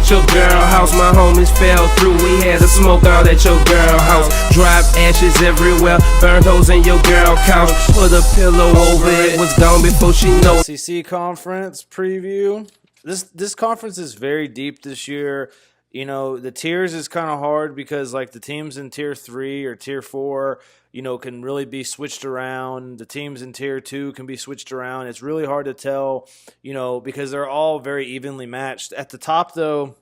at your girl house. My homies fell through, we had to smoke out at your girl house. Drop ashes everywhere, burn holes in your girl couch. Put a pillow over it, was gone before she know. SEC conference preview. This conference is very deep this year. You know, the tiers is kind of hard because, like, the teams in Tier 3 or Tier 4, you know, can really be switched around. The teams in Tier 2 can be switched around. It's really hard to tell, you know, because they're all very evenly matched. At the top, though,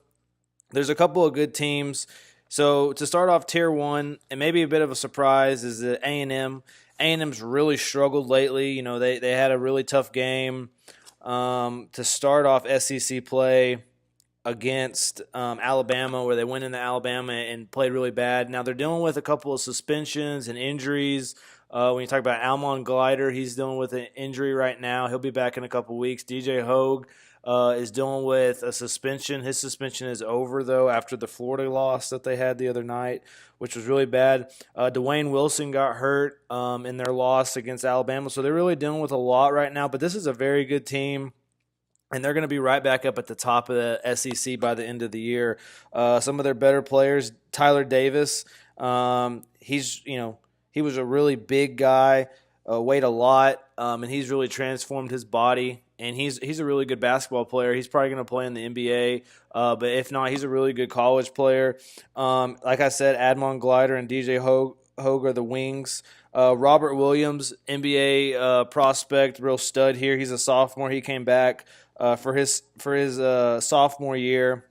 there's a couple of good teams. So, to start off Tier 1, and maybe a bit of a surprise, is the A&M. A&M's really struggled lately. You know, they had a really tough game to start off SEC play against Alabama, where they went into Alabama and played really bad. Now they're dealing with a couple of suspensions and injuries. When you talk about Almon Glider, he's dealing with an injury right now. He'll be back in a couple weeks. DJ Hogue is dealing with a suspension. His suspension is over, though, after the Florida loss that they had the other night, which was really bad. Dwayne Wilson got hurt in their loss against Alabama, so they're really dealing with a lot right now. But this is a very good team. And they're going to be right back up at the top of the SEC by the end of the year. Some of their better players, Tyler Davis, he was a really big guy, weighed a lot, and he's really transformed his body. And he's a really good basketball player. He's probably going to play in the NBA, but if not, he's a really good college player. Like I said, Admon Glider and DJ Hogue are the wings. Robert Williams, NBA prospect, real stud here. He's a sophomore. He came back for his sophomore year,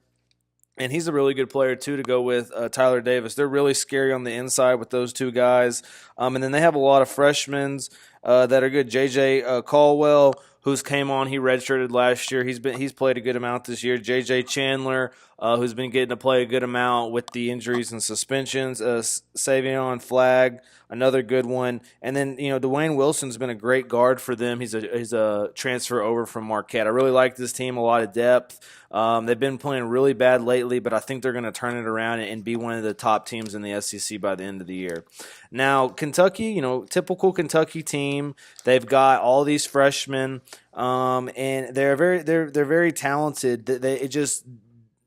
and he's a really good player too to go with Tyler Davis. They're really scary on the inside with those two guys, and then they have a lot of freshmen that are good. JJ Caldwell, who's came on, he redshirted last year. He's played a good amount this year. JJ Chandler, who's been getting to play a good amount with the injuries and suspensions. Savion Flagg, another good one. And then, you know, Dwayne Wilson's been a great guard for them. He's a transfer over from Marquette. I really like this team, a lot of depth. They've been playing really bad lately, but I think they're going to turn it around and be one of the top teams in the SEC by the end of the year. Now, Kentucky, you know, typical Kentucky team. They've got all these freshmen, and they're very talented.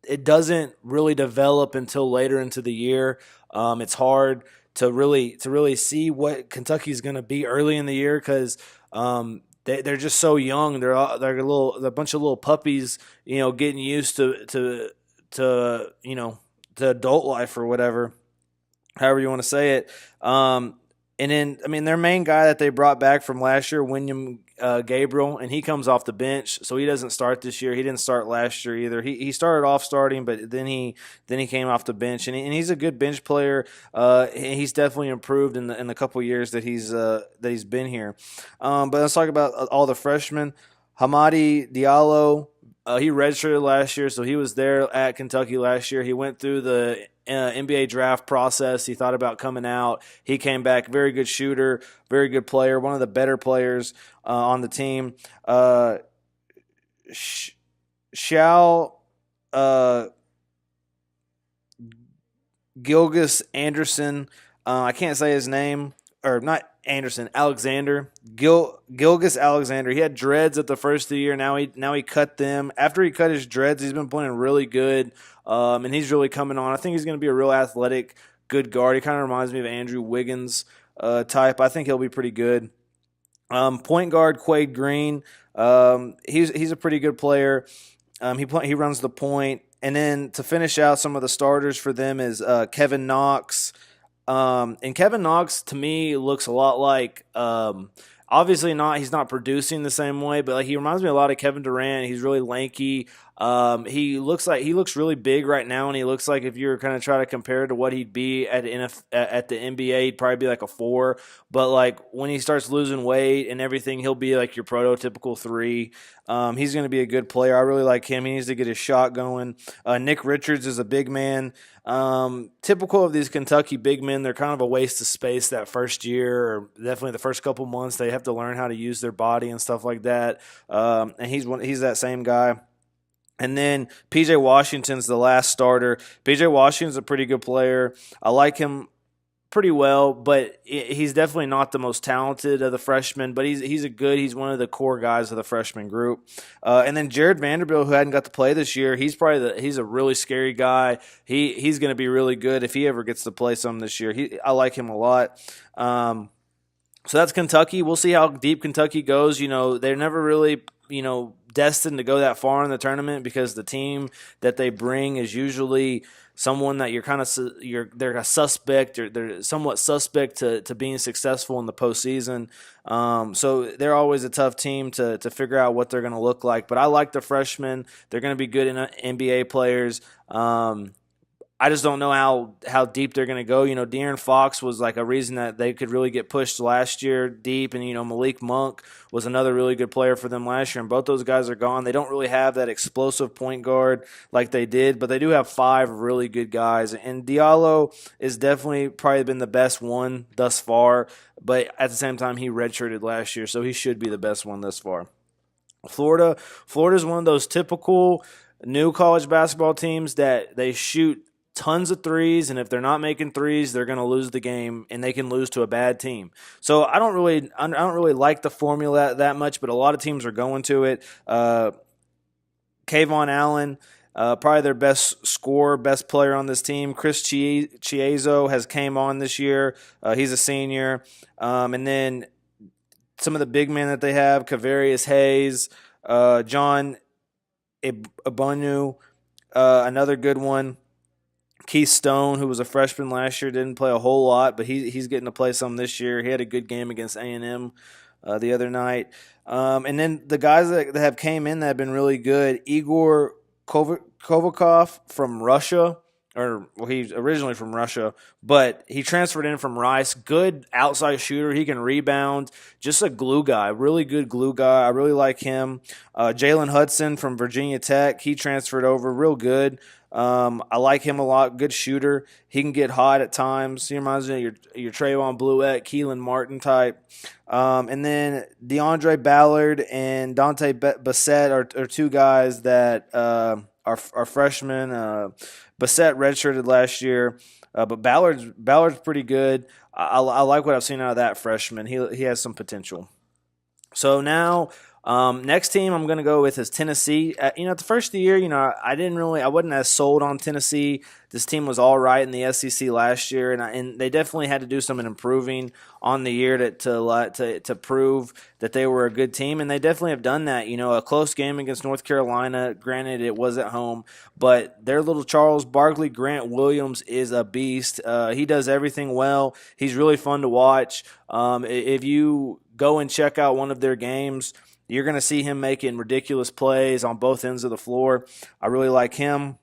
It doesn't really develop until later into the year. It's hard to really see what Kentucky's going to be early in the year because they're just so young. They're a bunch of little puppies, you know, getting used to you know, to adult life or whatever, however you want to say it. And then, I mean, their main guy that they brought back from last year, William Gabriel, and he comes off the bench, so he doesn't start this year. He didn't start last year either. He started off starting, but then he came off the bench, and he's a good bench player. He's definitely improved in the couple years that he's been here. But let's talk about all the freshmen. Hamadi Diallo. He redshirted last year, so he was there at Kentucky last year. He went through the NBA draft process. He thought about coming out. He came back. Very good shooter, very good player, one of the better players on the team. Shal Gilgis Anderson. I can't say his name, or not Anderson, Alexander. Gilgis Alexander. He had dreads at the first of the year. Now he cut them. After he cut his dreads, he's been playing really good, and he's really coming on. I think he's going to be a real athletic, good guard. He kind of reminds me of Andrew Wiggins type. I think he'll be pretty good. Point guard Quade Green. He's a pretty good player. He runs the point. And then to finish out some of the starters for them is Kevin Knox. And Kevin Knox, to me, looks a lot like obviously he's not producing the same way, but like he reminds me a lot of Kevin Durant. He's really lanky. He looks really big right now, and he looks like if you were kind of trying to compare to what he'd be at the NBA, he'd probably be like a 4. But like when he starts losing weight and everything, he'll be like your prototypical 3. He's going to be a good player. I really like him. He needs to get his shot going. Nick Richards is a big man. Typical of these Kentucky big men, they're kind of a waste of space that first year, or definitely the first couple months. They have to learn how to use their body and stuff like that. And he's that same guy. And then P.J. Washington's the last starter. P.J. Washington's a pretty good player. I like him pretty well, but he's definitely not the most talented of the freshmen. But he's one of the core guys of the freshman group. And then Jared Vanderbilt, who hadn't got to play this year, he's a really scary guy. He's going to be really good if he ever gets to play some this year. I like him a lot. So that's Kentucky. We'll see how deep Kentucky goes. They're never really destined to go that far in the tournament because the team that they bring is usually someone that they're a suspect, or they're somewhat suspect to being successful in the postseason. So they're always a tough team to figure out what they're going to look like. But I like the freshmen. They're going to be good NBA players. I just don't know how deep they're going to go. De'Aaron Fox was like a reason that they could really get pushed last year deep, and Malik Monk was another really good player for them last year, and both those guys are gone. They don't really have that explosive point guard like they did, but they do have 5 really good guys, and Diallo is definitely probably been the best one thus far, but at the same time, he redshirted last year, so he should be the best one thus far. Florida's one of those typical new college basketball teams that they shoot tons of threes, and if they're not making threes, they're going to lose the game, and they can lose to a bad team. So I don't really like the formula that much, but a lot of teams are going to it. Kayvon Allen, probably their best scorer, best player on this team. Chris Chiezo has came on this year. He's a senior. And then some of the big men that they have, Kavarius Hayes, John Ebonu, another good one. Keith Stone, who was a freshman last year, didn't play a whole lot, but he's getting to play some this year. He had a good game against A&M the other night. And then the guys that have came in that have been really good, Igor Kovalkov from Russia, he's originally from Russia, but he transferred in from Rice. Good outside shooter. He can rebound. Just a glue guy, really good glue guy. I really like him. Jalen Hudson from Virginia Tech, he transferred over, real good. I like him a lot. Good shooter. He can get hot at times. He reminds me of your Trayvon Bluett, Keelan Martin type. And then DeAndre Ballard and Dante Bassett are 2 guys that are freshmen. Bassett redshirted last year, but Ballard's pretty good. I like what I've seen out of that freshman. He has some potential. So now, next team I'm going to go with is Tennessee. The first of the year, I wasn't as sold on Tennessee. This team was all right in the SEC last year, and they definitely had to do some improving on the year to prove that they were a good team, and they definitely have done that. A close game against North Carolina. Granted, it was at home, but their little Charles Barkley Grant Williams is a beast. He does everything well. He's really fun to watch. If you go and check out one of their games, you're going to see him making ridiculous plays on both ends of the floor. I really like him.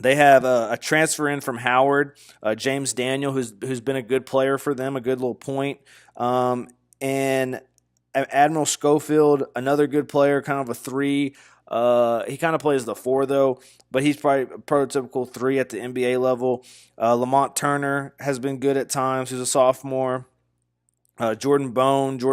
They have a transfer in from Howard, James Daniel, who's been a good player for them, a good little point. And Admiral Schofield, another good player, kind of a 3. He kind of plays the 4, though, but he's probably a prototypical 3 at the NBA level. Lamont Turner has been good at times. He's a sophomore. Jordan Bowden,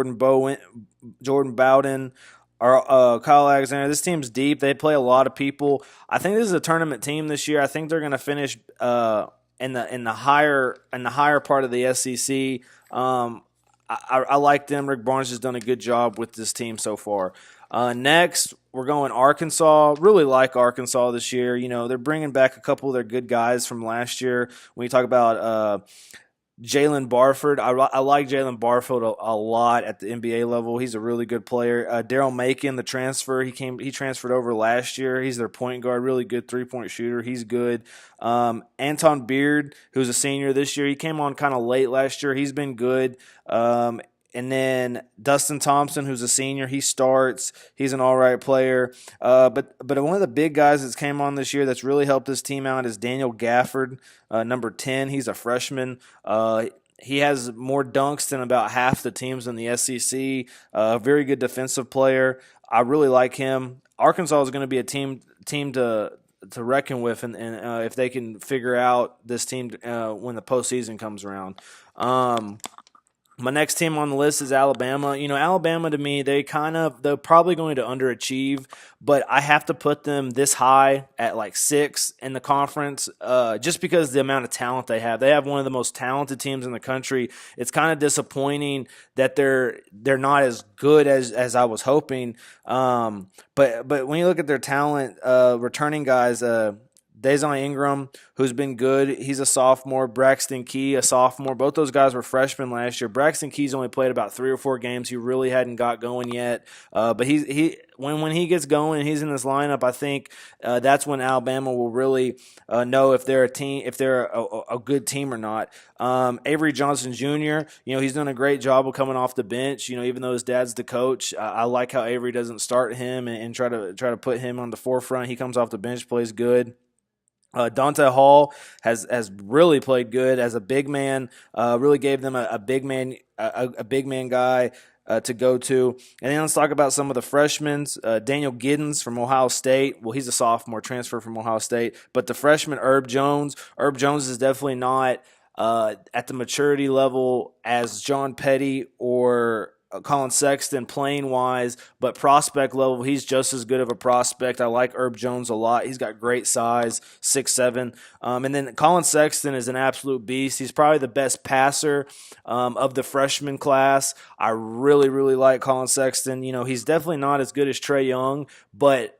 or Kyle Alexander. This team's deep. They play a lot of people. I think this is a tournament team this year. I think they're going to finish in the higher part of the SEC. I like them. Rick Barnes has done a good job with this team so far. Next, we're going Arkansas. Really like Arkansas this year. They're bringing back a couple of their good guys from last year. When you talk about Jalen Barford, I like Jalen Barford a lot at the NBA level. He's a really good player. Daryl Macon, the transfer, he transferred over last year. He's their point guard, really good 3-point shooter. He's good. Anton Beard, who's a senior this year, he came on kind of late last year. He's been good. And then Dustin Thompson, who's a senior, he starts. He's an all right player. But one of the big guys that's came on this year that's really helped this team out is Daniel Gafford, number 10. He's a freshman. He has more dunks than about half the teams in the SEC. Very good defensive player. I really like him. Arkansas is going to be a team to reckon with, and if they can figure out this team when the postseason comes around. My next team on the list is Alabama. Alabama to me, they're probably going to underachieve, but I have to put them this high at like 6 in the conference, just because of the amount of talent they have. They have one of the most talented teams in the country. It's kind of disappointing that they're not as good as I was hoping. But when you look at their talent, returning guys, Dejon Ingram, who's been good. He's a sophomore. Braxton Key, a sophomore. Both those guys were freshmen last year. Braxton Key's only played about 3 or 4 games. He really hadn't got going yet. But when he gets going and he's in this lineup, I think that's when Alabama will really know if they're a good team or not. Avery Johnson Jr., he's done a great job of coming off the bench. Even though his dad's the coach, I like how Avery doesn't start him and try to put him on the forefront. He comes off the bench, plays good. Dante Hall has really played good as a big man. Really gave them a big man guy to go to. And then let's talk about some of the freshmen. Daniel Giddens from Ohio State. Well, he's a sophomore, transfer from Ohio State. But the freshman Herb Jones. Herb Jones is definitely not at the maturity level as John Petty or Colin Sexton playing wise, but prospect level, he's just as good of a prospect. I like Herb Jones a lot. He's got great size, 6'7". And then Colin Sexton is an absolute beast. He's probably the best passer of the freshman class. I really, really like Colin Sexton. He's definitely not as good as Trae Young, but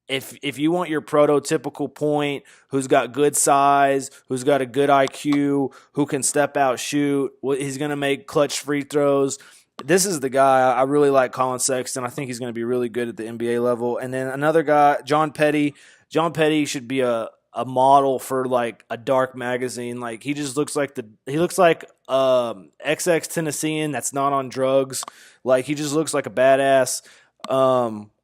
if you want your prototypical point, who's got good size, who's got a good IQ, who can step out, shoot, he's going to make clutch free throws. This is the guy. I really like Colin Sexton. I think he's going to be really good at the NBA level. And then another guy, John Petty. John Petty should be a model for like a dark magazine. Like he looks like XX Tennessean that's not on drugs. Like he just looks like a badass.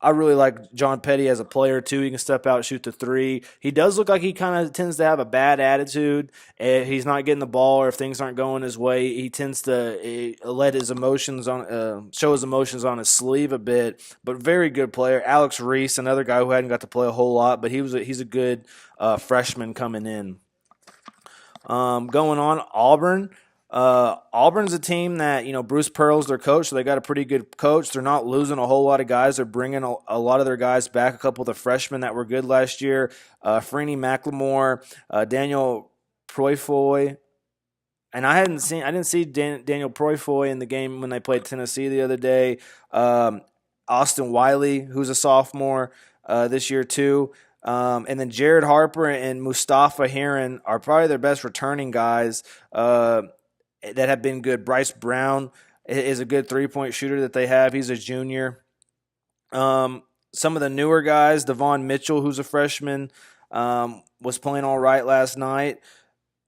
I really like John Petty as a player too. He can step out, shoot the 3. He does look like he kind of tends to have a bad attitude. He's not getting the ball, or if things aren't going his way, he tends to let his emotions show his emotions on his sleeve a bit. But very good player. Alex Reese, another guy who hadn't got to play a whole lot, but he's a good freshman coming in. Going on, Auburn. Auburn's a team that, Bruce Pearl's their coach, so they got a pretty good coach. They're not losing a whole lot of guys. They're bringing a lot of their guys back, a couple of the freshmen that were good last year. Freeney McLemore, Daniel Proifoy. And I didn't see Daniel Proifoy in the game when they played Tennessee the other day. Austin Wiley, who's a sophomore this year too. And then Jared Harper and Mustafa Heron are probably their best returning guys that have been good. Bryce Brown is a good 3-point shooter that they have. He's a junior. Some of the newer guys, Devon Mitchell, who's a freshman, was playing all right last night.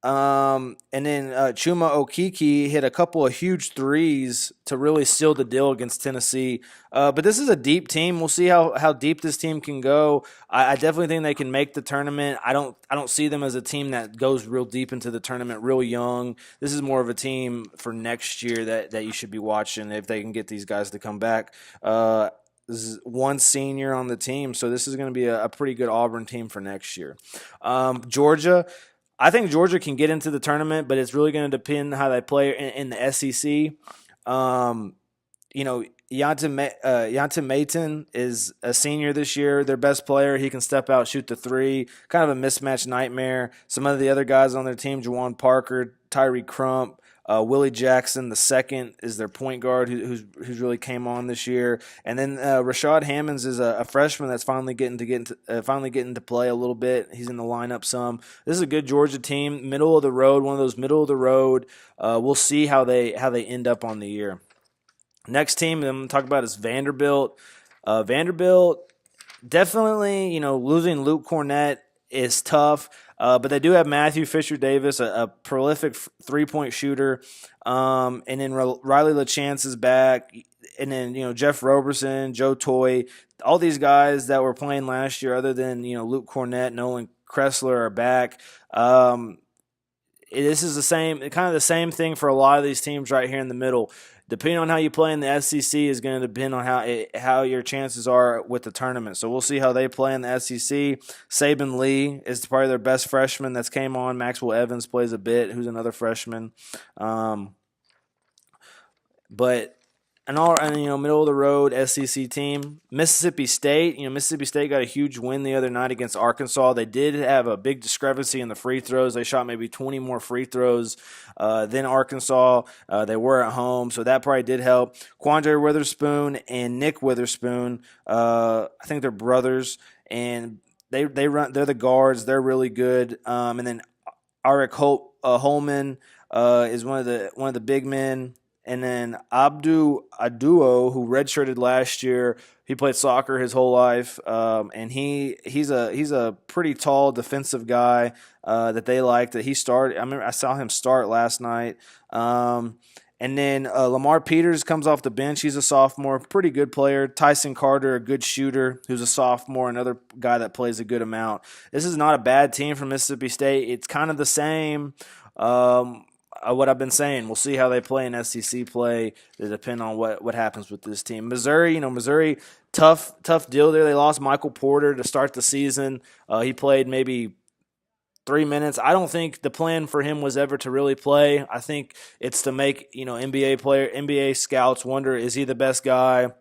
And then Chuma Okeke hit a couple of huge threes to really seal the deal against Tennessee. But this is a deep team. We'll see how deep this team can go. I definitely think they can make the tournament. I don't see them as a team that goes real deep into the tournament, real young. This is more of a team for next year that you should be watching if they can get these guys to come back. This is one senior on the team, so this is going to be a pretty good Auburn team for next year. Georgia. I think Georgia can get into the tournament, but it's really going to depend how they play in the SEC. Yonta Maton is a senior this year, their best player. He can step out, shoot the 3. Kind of a mismatch nightmare. Some of the other guys on their team, Juwan Parker, Tyree Crump, Willie Jackson the second is their point guard who's really came on this year, and then Rashad Hammonds is a freshman that's finally getting to play a little bit. He's in the lineup some. This is a good Georgia team, middle of the road, one of those middle of the road. We'll see how they end up on the year. Next team I'm going to talk about is Vanderbilt. Vanderbilt definitely, losing Luke Cornett is tough. But they do have Matthew Fisher-Davis, a prolific 3-point shooter. And then Riley LaChance is back. And then, Jeff Roberson, Joe Toy, all these guys that were playing last year other than, Luke Cornett, Nolan Kressler are back. This is kind of the same thing for a lot of these teams right here in the middle. Depending on how you play in the SEC is going to depend on how your chances are with the tournament. So we'll see how they play in the SEC. Saban Lee is probably their best freshman that's came on. Maxwell Evans plays a bit, who's another freshman. But middle of the road SEC team, Mississippi State. Mississippi State got a huge win the other night against Arkansas. They did have a big discrepancy in the free throws. They shot maybe 20 more free throws than Arkansas. They were at home, so that probably did help. Quandre Witherspoon and Nick Witherspoon, I think they're brothers, and they're the guards. They're really good. And then Arik Holman is one of the big men. And then Abdu Aduo, who redshirted last year, he played soccer his whole life, and he's a pretty tall defensive guy that they like. That he started. I saw him start last night. And then Lamar Peters comes off the bench. He's a sophomore, pretty good player. Tyson Carter, a good shooter, who's a sophomore, another guy that plays a good amount. This is not a bad team from Mississippi State. It's kind of the same. What I've been saying, we'll see how they play in SEC play. It depends on what happens with this team. Missouri, tough deal there. They lost Michael Porter to start the season. He played maybe 3 minutes. I don't think the plan for him was ever to really play. I think it's to make NBA scouts wonder, is he the best guy?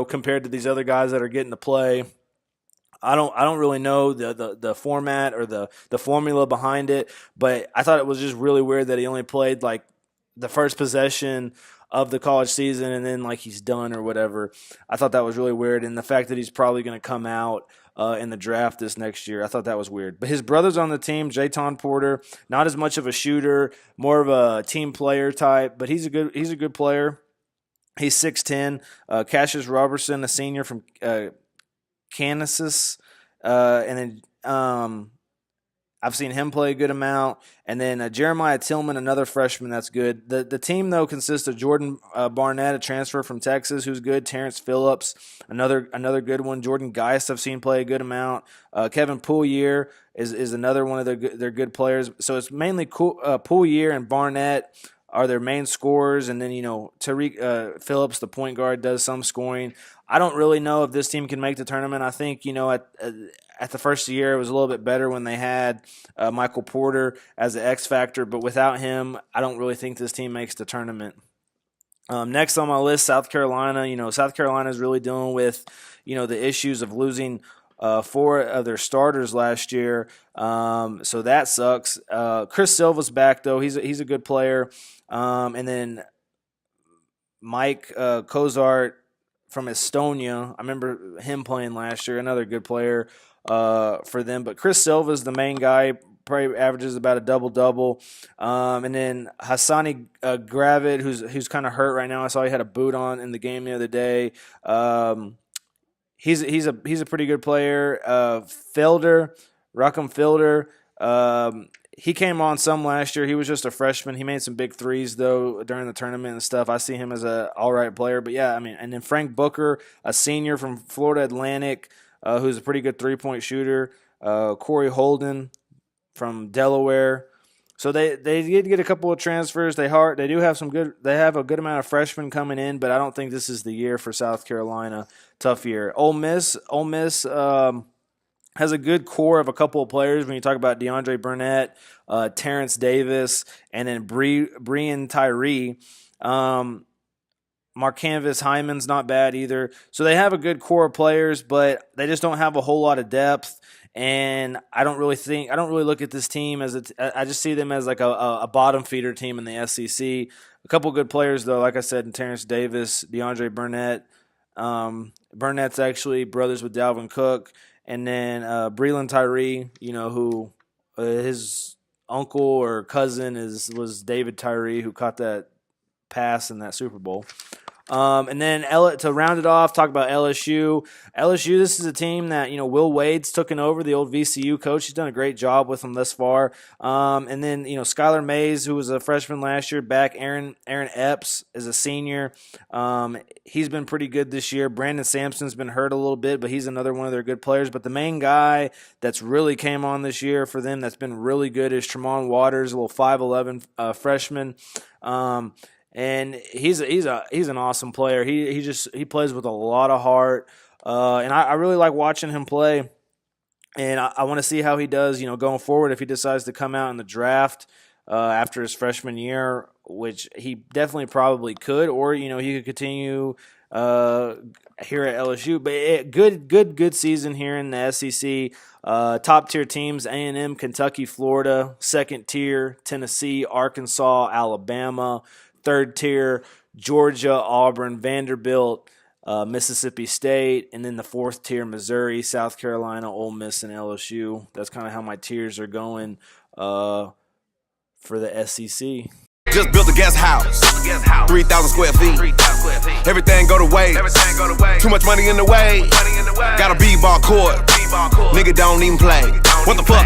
Compared to these other guys that are getting to play. I don't really know the format or the formula behind it, but I thought it was just really weird that he only played like the first possession of the college season and then like he's done or whatever. I thought that was really weird, and the fact that he's probably going to come out in the draft this next year, I thought that was weird. But his brother's on the team, Jayton Porter, not as much of a shooter, more of a team player type, but he's a good player. He's 6'10". Cassius Robertson, a senior from Kansas, and then I've seen him play a good amount, and then Jeremiah Tillman, another freshman that's good. The team though consists of Jordan Barnett, a transfer from Texas, who's good. Terrence Phillips, another good one. Jordan Geist, I've seen play a good amount. Kevin Poolier is another one of their good players. So it's mainly Poolier and Barnett are their main scorers, and then Tariq Phillips, the point guard, does some scoring. I don't really know if this team can make the tournament. I think at the first year it was a little bit better when they had Michael Porter as the X factor, but without him, I don't really think this team makes the tournament. Next on my list, South Carolina. South Carolina is really dealing with the issues of losing 4 of their starters last year, so that sucks. Chris Silva's back though; he's a good player, and then Mike Kozart from Estonia. I remember him playing last year, another good player for them. But Chris Silva's the main guy, probably averages about a double-double. And then Hassani Gravett, who's kind of hurt right now. I saw he had a boot on in the game the other day. He's a pretty good player. Rakim Felder. He came on some last year. He was just a freshman. He made some big threes, though, during the tournament and stuff. I see him as an all-right player. But, yeah, and then Frank Booker, a senior from Florida Atlantic, who's a pretty good three-point shooter. Corey Holden from Delaware. So they did get a couple of transfers. They do have they have a good amount of freshmen coming in, but I don't think this is the year for South Carolina. Tough year. Ole Miss has a good core of a couple of players when you talk about DeAndre Burnett, Terrence Davis, and then Breein Tyree. Marcanvis Hyman's not bad either. So they have a good core of players, but they just don't have a whole lot of depth. And I don't really look at this team as I just see them as like a bottom feeder team in the SEC. A couple good players though, like I said, in Terrence Davis, DeAndre Burnett. Burnett's actually brothers with Dalvin Cook. And then Breein Tyree, who his uncle or cousin was David Tyree, who caught that pass in that Super Bowl. And then to round it off, talk about LSU. LSU, this is a team that, Will Wade's taken over, the old VCU coach. He's done a great job with them thus far. And then, Skylar Mays, who was a freshman last year, back. Aaron Epps is a senior. He's been pretty good this year. Brandon Sampson's been hurt a little bit, but he's another one of their good players. But the main guy that's really came on this year for them that's been really good is Tremont Waters, a little 5'11" freshman. And he's an awesome player. He plays with a lot of heart, and I really like watching him play. And I want to see how he does, going forward if he decides to come out in the draft. after his freshman year, which he definitely probably could, or he could continue here at LSU. But good season here in the SEC. Top tier teams: A&M, Kentucky, Florida. Second tier: Tennessee, Arkansas, Alabama. Third tier: Georgia, Auburn, Vanderbilt, Mississippi State, and then the fourth tier: Missouri, South Carolina, Ole Miss, and LSU. That's kind of how my tiers are going for the SEC. Just built a guest house, 3,000 square feet. Everything go to waste. Too much money in the way. Got a b-ball court. Nigga don't even play. What the fuck?